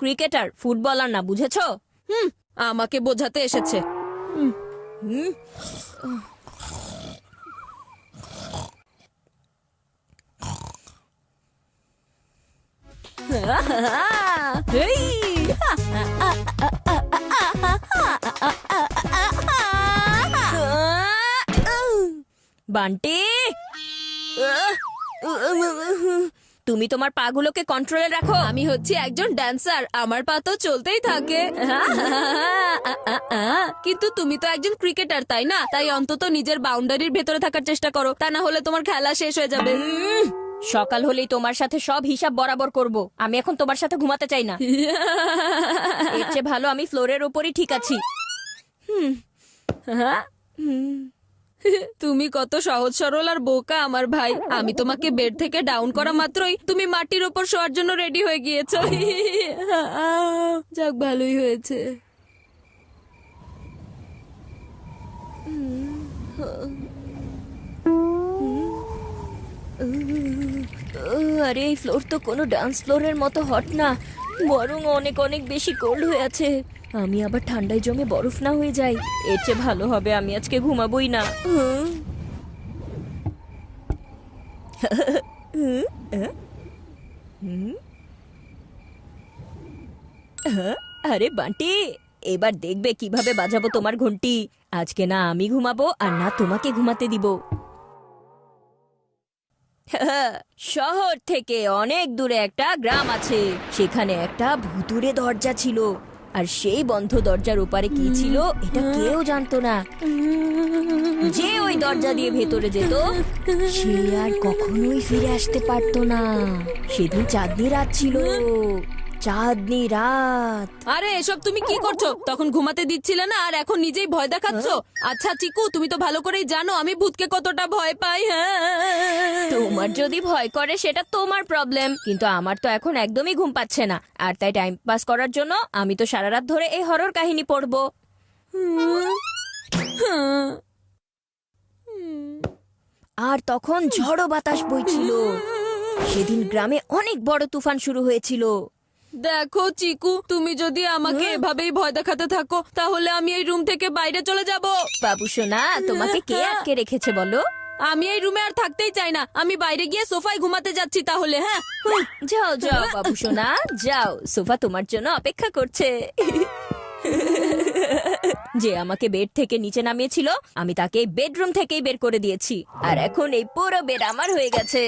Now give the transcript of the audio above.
Cricketer, footballer না, বুঝেছো? আমাকে বোঝাতে এসেছে। বান্টি, তুমি তোমার পাগুলোকে কন্ট্রোলে রাখো। আমি হচ্ছি একজন ড্যান্সার, আমার পা তো চলতেই থাকে। কিন্তু তুমি তো একজন ক্রিকেটার, তাই না? তাই অন্তত নিজের বাউন্ডারির ভেতরে থাকার চেষ্টা করো, তা না হলে তোমার খেলা শেষ হয়ে যাবে। সকাল হলেই তোমার সাথে সব হিসাব বরাবর করব। আমি এখন তোমার সাথে ঘুমাতে চাই না। এর চেয়ে ভালো আমি ফ্লোরের ওপরই ঠিক আছি। তুমি কত সহজ সরল আর বোকা আমার ভাই। আমি তোমাকে বেড থেকে ডাউন করা মাত্রই তুমি মাটির ওপর শোয়ার জন্য রেডি হয়ে গিয়েছো। যাক, ভালোই হয়েছে। আরে এই ফ্লোর তো কোনো ডান্স ফ্লোরের মতো হট না, বরং অনেক অনেক বেশি কোল্ড হয়ে আছে। আমি আবার ঠান্ডায় জমে বরফ না হয়ে যাই। এর চেয়ে ভালো হবে আমি আজকে ঘুমাবোই না। আরে বান্টি, এবার দেখবে কিভাবে বাজাবো তোমার ঘন্টি। আজকে না আমি ঘুমাবো আর না তোমাকে ঘুমাতে দিব। শহর থেকে অনেক দূরে একটা গ্রাম আছে, সেখানে একটা ভুতুড়ে দরজা ছিল, আর সেই বন্ধ দরজার ওপারে কি ছিল এটা কেউ জানতো না। যে ওই দরজা দিয়ে ভেতরে যেত সে আর কখনোই ফিরে আসতে পারতো না। সেদিন চাঁদনি রাত ছিল, চাঁদনি রাত। আরে এসব তুমি কি করছো? তখন ঘুমাতে দিচ্ছিলে না, আর এখন নিজেই ভয় দেখাচ্ছো। আচ্ছা চিকু, তুমি তো ভালো করেই জানো আমি ভূতকে কতটা ভয় পাই। তোমার যদি ভয় করে সেটা তোমার প্রবলেম, কিন্তু আমার তো এখন একদমই ঘুম পাচ্ছে না। আর তাই টাইম পাস করার জন্য আমি তো সারা রাত ধরে এই হরর কাহিনী পড়বো। আর তখন ঝড়ো বাতাস বইছিল। সেদিন গ্রামে অনেক বড় তুফান শুরু হয়েছিল। দেখো চিকু, তুমি যদি আমাকে এভাবেই ভয় দেখাতে থাকো তাহলে আমি এই রুম থেকে বাইরে চলে যাব। বাবু সোনা, তোমাকে কে আটকে রেখেছে বলো? আমি এই রুমে আর থাকতেই চাই না, আমি বাইরে গিয়ে সোফায় ঘুমাতে যাচ্ছি তাহলে। হ্যাঁ, যাও যাও বাবু সোনা, যাও, সোফা তোমার জন্য অপেক্ষা করছে। যে আমাকে বেড থেকে নিচে নামিয়েছিল আমি তাকে বেডরুম থেকেই বের করে দিয়েছি, আর এখন এই পুরো বেড আমার হয়ে গেছে।